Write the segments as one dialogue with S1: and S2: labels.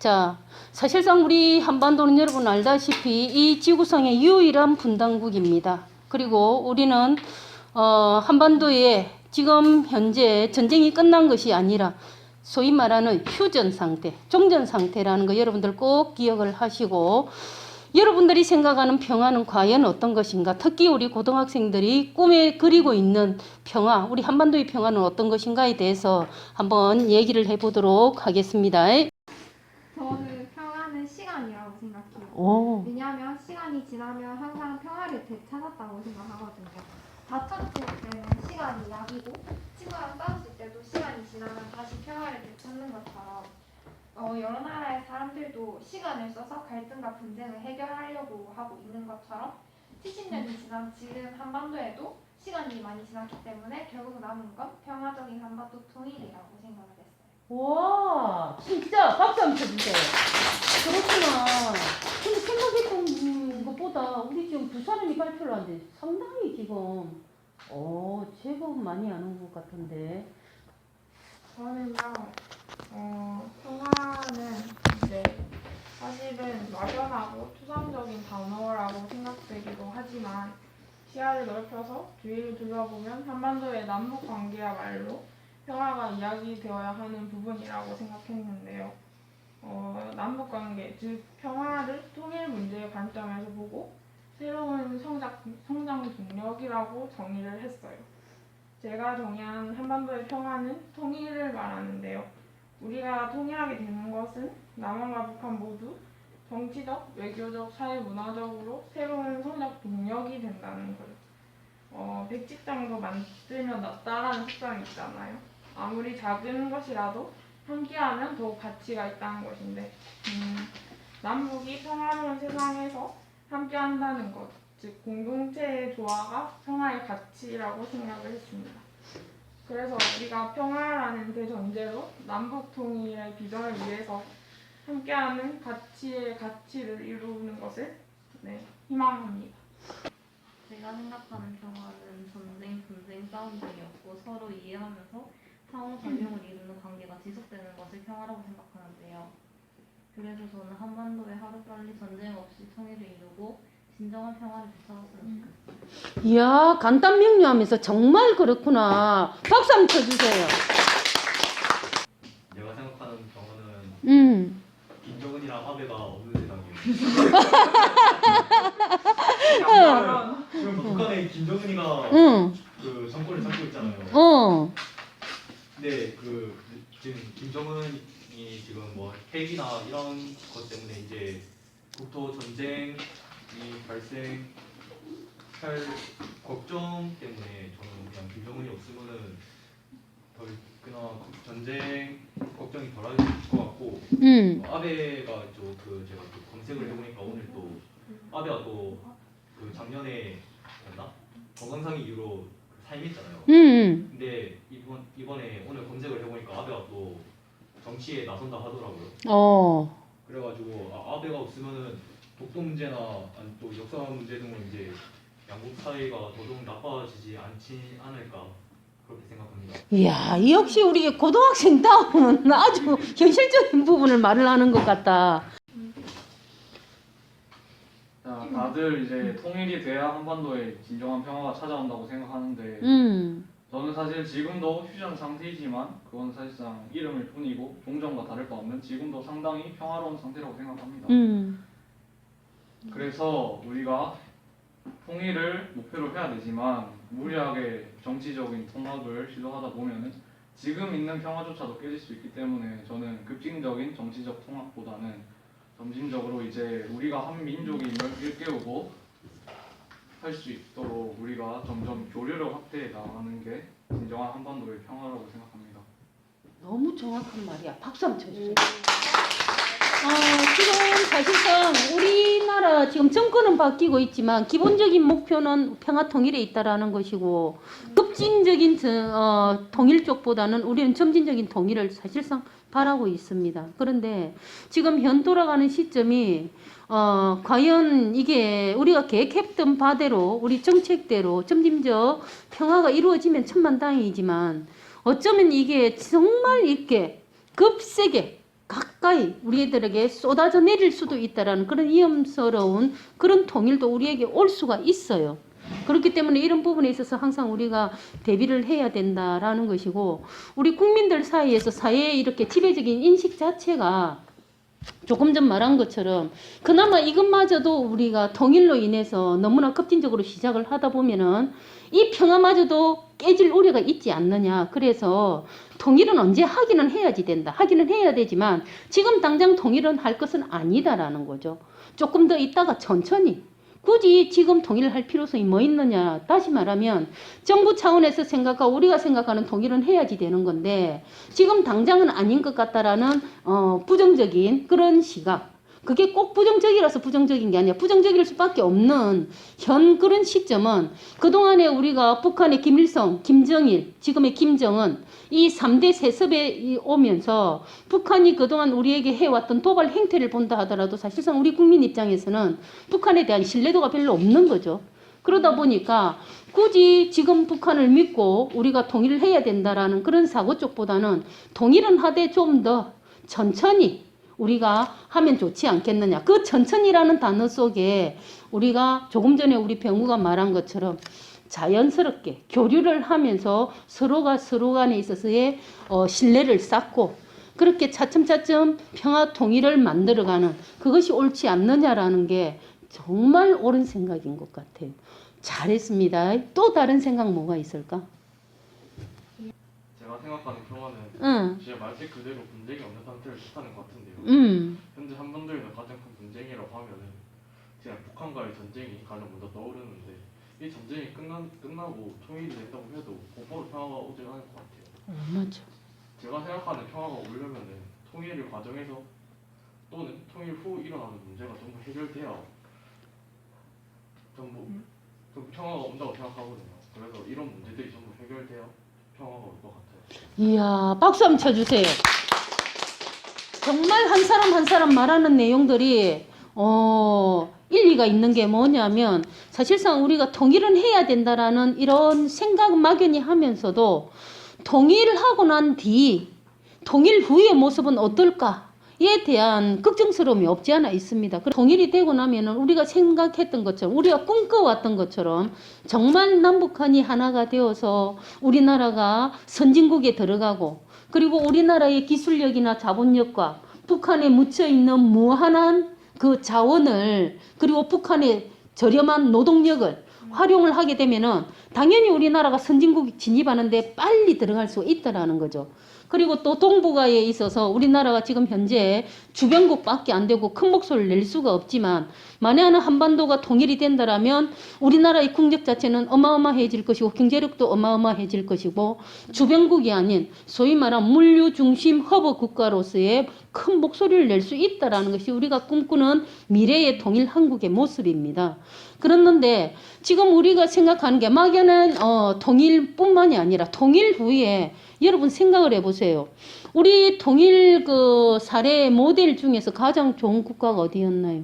S1: 자, 사실상 우리 한반도는 여러분 알다시피 이 지구상의 유일한 분단국입니다. 그리고 우리는 한반도에 지금 현재 전쟁이 끝난 것이 아니라 소위 말하는 휴전 상태, 종전 상태라는 거 여러분들 꼭 기억을 하시고, 여러분들이 생각하는 평화는 과연 어떤 것인가? 특히 우리 고등학생들이 꿈에 그리고 있는 평화, 우리 한반도의 평화는 어떤 것인가에 대해서 한번 얘기를 해보도록 하겠습니다.
S2: 저는 평화는 시간이라고 생각해요.
S1: 오.
S2: 왜냐하면 시간이 지나면 항상 평화를 되찾았다고 생각하거든요. 다퉜을 때는 시간이 약이고, 친구랑 싸웠을 때도 시간이 지나면 다시 평화를 되찾는 것처럼 여러 나라의 사람들도 시간을 써서 갈등과 분쟁을 해결하려고 하고 있는 것처럼 70년이 지난 지금 한반도에도 시간이 많이 지났기 때문에 결국 남은 건 평화적인 한반도 통일이라고 생각을 했어요.
S1: 와, 진짜 박수 한번 쳐주세요. 그렇구나. 근데 생각했던 것보다 우리 지금 두 사람이 발표를 하는데 상당히 지금 제법 많이 아는 것 같은데.
S3: 저는요, 평화는 이제 사실은 막연하고 추상적인 단어라고 생각되기도 하지만 시야를 넓혀서 주위를 둘러보면 한반도의 남북 관계야말로 평화가 이야기되어야 하는 부분이라고 생각했는데요. 남북 관계, 즉 평화를 통일 문제의 관점에서 보고 새로운 성장 동력이라고 정의를 했어요. 제가 정의한 한반도의 평화는 통일을 말하는데요. 우리가 통일하게 되는 것은 남한과 북한 모두 정치적, 외교적, 사회문화적으로 새로운 성장 동력이 된다는 거예요. 백직장도 만들면 낫다라는 속담이 있잖아요. 아무리 작은 것이라도 함께하면 더욱 가치가 있다는 것인데, 남북이 평화로운 세상에서 함께한다는 것, 즉 공동체의 조화가 평화의 가치라고 생각을 했습니다. 그래서 우리가 평화라는 대전제로 남북 통일의 비전을 위해서 함께하는 가치를 이루는 것을 희망합니다.
S4: 제가 생각하는 평화는 전쟁, 분쟁, 싸움 등이 없고 서로 이해하면서 상호작용을 이루는 관계가 지속되는 것을 평화라고 생각하는데요. 그래서 저는 한반도에 하루빨리 전쟁 없이 통일을 이루고 진정한 평화를 되찾았으면 좋겠어요.
S1: 이야, 간단 명료하면서 정말 그렇구나. 박수 한번 쳐주세요.
S5: 내가 생각하는 경우는 김정은이랑 아베가 없는 세상이에요. 지금 북한에 김정은이가 그 정권을 잡고 있잖아요. 근데 지금 김정은이 지금 뭐 핵이나 이런 것 때문에 이제 국토 전쟁이 발생할 걱정 때문에 저는 그냥 김정은이 없으면은 그나 전쟁 걱정이 덜할 것 같고, 아베가 제가 검색을 해보니까 오늘 또 아베가 또 그 작년에 건강상의 이유로 사임했잖아요. 근데 이번에 오늘 검색을 해보니까 아베가 또 정치에 나선다 하더라고요. 그래가지고 아베가 없으면은 독도 문제나 또 역사 문제 등으로 이제 양국 사이가 더더욱 나빠지지 않지 않을까 그렇게 생각합니다.
S1: 이야, 역시 우리 고등학생다움은 아주 현실적인 부분을 말을 하는 것 같다.
S6: 자, 다들 이제 통일이 돼야 한반도에 진정한 평화가 찾아온다고 생각하는데 저는 사실 지금도 휴전 상태이지만 그건 사실상 이름일 뿐이고 종전과 다를 바 없는 지금도 상당히 평화로운 상태라고 생각합니다. 그래서 우리가 통일을 목표로 해야 되지만 무리하게 정치적인 통합을 시도하다 보면은 지금 있는 평화조차도 깨질 수 있기 때문에 저는 급진적인 정치적 통합보다는 점진적으로 이제 우리가 한 민족임을 일깨우고 할 수 있도록 우리가 점점 교류를 확대해 나가는 게 진정한 한반도의 평화라고 생각합니다.
S1: 너무 정확한 말이야. 박수 한번 쳐주세요. 지금 사실상 우리나라 지금 정권은 바뀌고 있지만 기본적인 목표는 평화 통일에 있다라는 것이고, 급진적인 통일 쪽보다는 우리는 점진적인 통일을 사실상 바라고 있습니다. 그런데 지금 현 돌아가는 시점이 과연 이게 우리가 계획했던 바대로 우리 정책대로 점진적 평화가 이루어지면 천만다행이지만 어쩌면 이게 정말 이렇게 급세게 가까이 우리들에게 쏟아져 내릴 수도 있다라는 그런 위험스러운 그런 통일도 우리에게 올 수가 있어요. 그렇기 때문에 이런 부분에 있어서 항상 우리가 대비를 해야 된다라는 것이고, 우리 국민들 사이에서 사회의 이렇게 지배적인 인식 자체가 조금 전 말한 것처럼 그나마 이것마저도 우리가 통일로 인해서 너무나 급진적으로 시작을 하다 보면은 이 평화마저도 깨질 우려가 있지 않느냐. 그래서 통일은 언제 하기는 해야지 된다. 하기는 해야 되지만 지금 당장 통일은 할 것은 아니다라는 거죠. 조금 더 있다가 천천히. 굳이 지금 통일을 할 필요성이 뭐 있느냐. 다시 말하면 정부 차원에서 생각하고 우리가 생각하는 통일은 해야지 되는 건데 지금 당장은 아닌 것 같다라는 부정적인 그런 시각. 그게 꼭 부정적이라서 부정적인 게 아니라 부정적일 수밖에 없는 현 그런 시점은 그동안에 우리가 북한의 김일성, 김정일, 지금의 김정은 이 3대 세습에 오면서 북한이 그동안 우리에게 해왔던 도발 행태를 본다 하더라도 사실상 우리 국민 입장에서는 북한에 대한 신뢰도가 별로 없는 거죠. 그러다 보니까 굳이 지금 북한을 믿고 우리가 통일을 해야 된다라는 그런 사고 쪽보다는 통일은 하되 좀 더 천천히 우리가 하면 좋지 않겠느냐. 그 천천히라는 단어 속에 우리가 조금 전에 우리 병우가 말한 것처럼 자연스럽게 교류를 하면서 서로가 서로 간에 있어서의 신뢰를 쌓고 그렇게 차츰차츰 평화 통일을 만들어가는 그것이 옳지 않느냐라는 게 정말 옳은 생각인 것 같아요. 잘했습니다. 또 다른 생각 뭐가 있을까?
S5: 제가 생각하는 평화는
S1: 응.
S5: 진짜 말뜻 그대로 분쟁이 없는 상태를 뜻하는 것 같은데요. 현재 한반도에는 가장 큰 분쟁이라고 하면은 그냥 북한과의 전쟁이 가장 먼저 떠오르는데 이 전쟁이 끝나고 통일이 된다고 해도 곧바로 평화가 오지 않을 것 같아요.
S1: 맞아.
S5: 제가 생각하는 평화가 오려면은 통일 과정에서 또는 통일 후 일어나는 문제가 전부 해결돼야 전부 평화가 온다고 생각하거든요. 그래서 이런 문제들이 전부 해결돼야 평화가 올 것 같아요.
S1: 이야, 박수 한번 쳐주세요. 정말 한 사람 한 사람 말하는 내용들이 일리가 있는 게 뭐냐면 사실상 우리가 통일은 해야 된다라는 이런 생각 막연히 하면서도 통일하고 난 뒤 통일 후의 모습은 어떨까에 대한 걱정스러움이 없지 않아 있습니다. 통일이 되고 나면은 우리가 생각했던 것처럼 우리가 꿈꿔왔던 것처럼 정말 남북한이 하나가 되어서 우리나라가 선진국에 들어가고 그리고 우리나라의 기술력이나 자본력과 북한에 묻혀있는 무한한 그 자원을 그리고 북한의 저렴한 노동력을 활용을 하게 되면은 당연히 우리나라가 선진국 진입하는데 빨리 들어갈 수 있다라는 거죠. 그리고 또 동북아에 있어서 우리나라가 지금 현재 주변국밖에 안 되고 큰 목소리를 낼 수가 없지만 만에 하나 한반도가 통일이 된다라면 우리나라의 국력 자체는 어마어마해질 것이고 경제력도 어마어마해질 것이고 주변국이 아닌 소위 말하는 물류 중심 허브 국가로서의 큰 목소리를 낼 수 있다라는 것이 우리가 꿈꾸는 미래의 통일 한국의 모습입니다. 그랬는데 지금 우리가 생각하는 게 막연한 통일뿐만이 아니라 통일 후에 여러분 생각을 해보세요. 우리 통일 그 사례 모델 중에서 가장 좋은 국가가 어디였나요?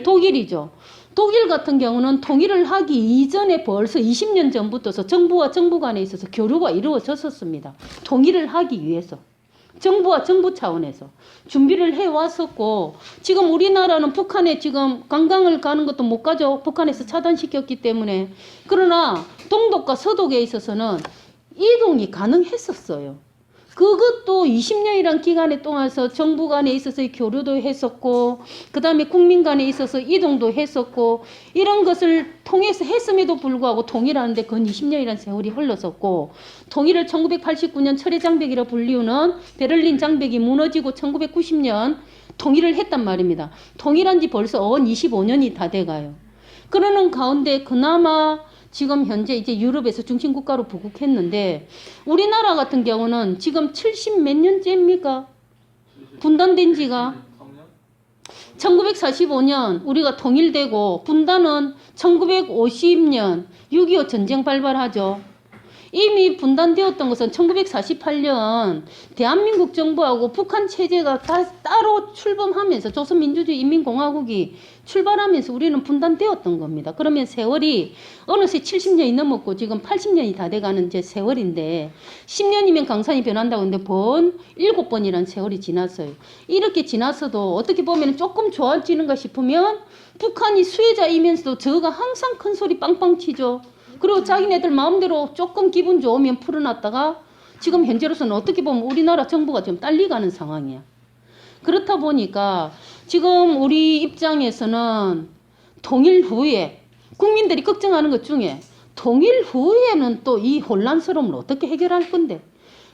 S1: 독일이죠. 독일 같은 경우는 통일을 하기 이전에 벌써 20년 전부터서 정부와 정부 간에 있어서 교류가 이루어졌었습니다. 통일을 하기 위해서. 정부와 정부 차원에서 준비를 해왔었고 지금 우리나라는 북한에 지금 관광을 가는 것도 못 가죠. 북한에서 차단시켰기 때문에. 그러나 동독과 서독에 있어서는 이동이 가능했었어요. 그것도 20년이란 기간에 동안서 정부 간에 있어서 교류도 했었고 그 다음에 국민 간에 있어서 이동도 했었고 이런 것을 통해서 했음에도 불구하고 통일하는데 건 20년이란 세월이 흘렀었고 통일을 1989년 철의 장벽이라 불리우는 베를린 장벽이 무너지고 1990년 통일을 했단 말입니다. 통일한 지 벌써 25년이 다 돼가요. 그러는 가운데 그나마 지금 현재 이제 유럽에서 중심국가로 부국했는데 우리나라 같은 경우는 지금 70 몇 년째입니까? 분단된 지가 1945년 우리가 통일되고 분단은 1950년 6.25 전쟁 발발하죠. 이미 분단되었던 것은 1948년 대한민국 정부하고 북한 체제가 다 따로 출범하면서 조선민주주의 인민공화국이 출발하면서 우리는 분단되었던 겁니다. 그러면 세월이 어느새 70년이 넘었고 지금 80년이 다 돼가는 이제 세월인데 10년이면 강산이 변한다고 하는데 번 7번이라는 세월이 지났어요. 이렇게 지났어도 어떻게 보면 조금 좋아지는가 싶으면 북한이 수혜자이면서도 저가 항상 큰 소리 빵빵 치죠. 그리고 자기네들 마음대로 조금 기분 좋으면 풀어놨다가 지금 현재로서는 어떻게 보면 우리나라 정부가 지금 딸려가는 상황이야. 그렇다 보니까 지금 우리 입장에서는 통일 후에 국민들이 걱정하는 것 중에 통일 후에는 또 이 혼란스러움을 어떻게 해결할 건데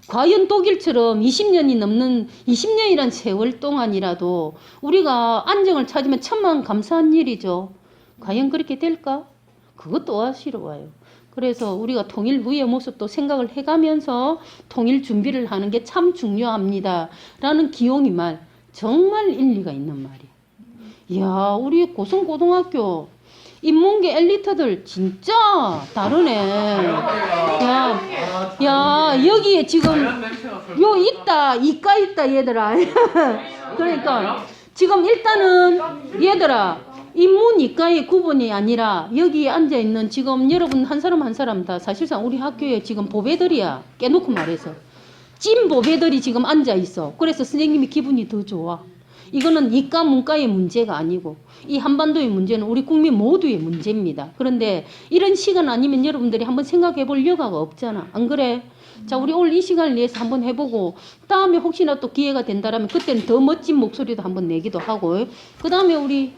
S1: 과연 독일처럼 20년이란 세월 동안이라도 우리가 안정을 찾으면 천만감사한 일이죠. 과연 그렇게 될까? 그것도 아쉬워요. 그래서 우리가 통일 후의 모습도 생각을 해가면서 통일 준비를 하는 게 참 중요합니다. 라는 기용이 말 정말 일리가 있는 말이야. 이야, 우리 고성고등학교 인문계 엘리트들 진짜 다르네. 야, 여기에 지금 요 있다, 이과 있다 얘들아. 그러니까 지금 일단은 얘들아 인문 이과의 구분이 아니라 여기에 앉아 있는 지금 여러분 한 사람 한 사람 다 사실상 우리 학교에 지금 보배들이야. 깨놓고 말해서 찐 보배들이 지금 앉아 있어. 그래서 선생님이 기분이 더 좋아. 이거는 이과 문과의 문제가 아니고 이 한반도의 문제는 우리 국민 모두의 문제입니다. 그런데 이런 시간 아니면 여러분들이 한번 생각해 볼 여가가 없잖아. 안 그래? 자, 우리 오늘 이 시간을 위해서 한번 해보고 다음에 혹시나 또 기회가 된다면 그때는 더 멋진 목소리도 한번 내기도 하고 그 다음에 우리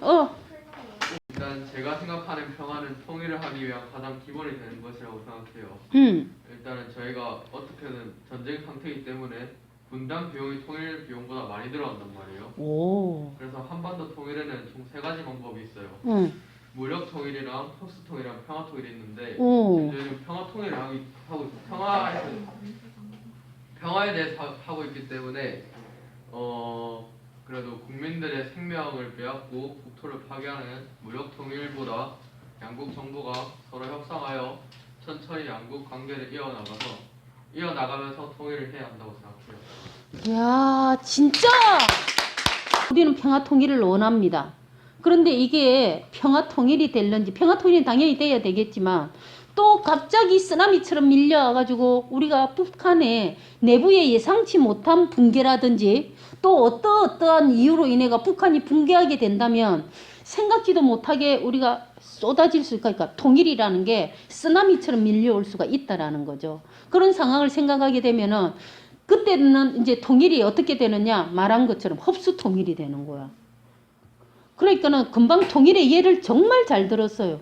S7: 일단 제가 생각하는 평화는 통일을 하기 위한 가장 기본이 되는 것이라고 생각해요. 일단은 저희가 어떻게든 전쟁 상태이기 때문에 분단 비용이 통일 비용보다 많이 들어간단 말이에요.
S1: 오.
S7: 그래서 한반도 통일에는 총 3가지 방법이 있어요. 무력 통일이랑 토스 통일이랑 평화 통일이 있는데 저희는 평화 통일을 하고 평화에 대해서 하고 있기 때문에 그래도 국민들의 생명을 빼앗고 국토를 파괴하는 무력 통일보다 양국 정부가 서로 협상하여 천천히 양국 관계를 이어나가면서 통일을 해야 한다고 생각해요.
S1: 야, 진짜 우리는 평화 통일을 원합니다. 그런데 이게 평화 통일이 될런지 평화 통일은 당연히 돼야 되겠지만 또 갑자기 쓰나미처럼 밀려와가지고 우리가 북한의 내부에 예상치 못한 붕괴라든지 또 어떠한 이유로 인해가 북한이 붕괴하게 된다면 생각지도 못하게 우리가 쏟아질 수가 있으니까 통일이라는 게 쓰나미처럼 밀려올 수가 있다라는 거죠. 그런 상황을 생각하게 되면은 그때는 이제 통일이 어떻게 되느냐 말한 것처럼 흡수 통일이 되는 거야. 그러니까는 금방 통일의 예를 정말 잘 들었어요.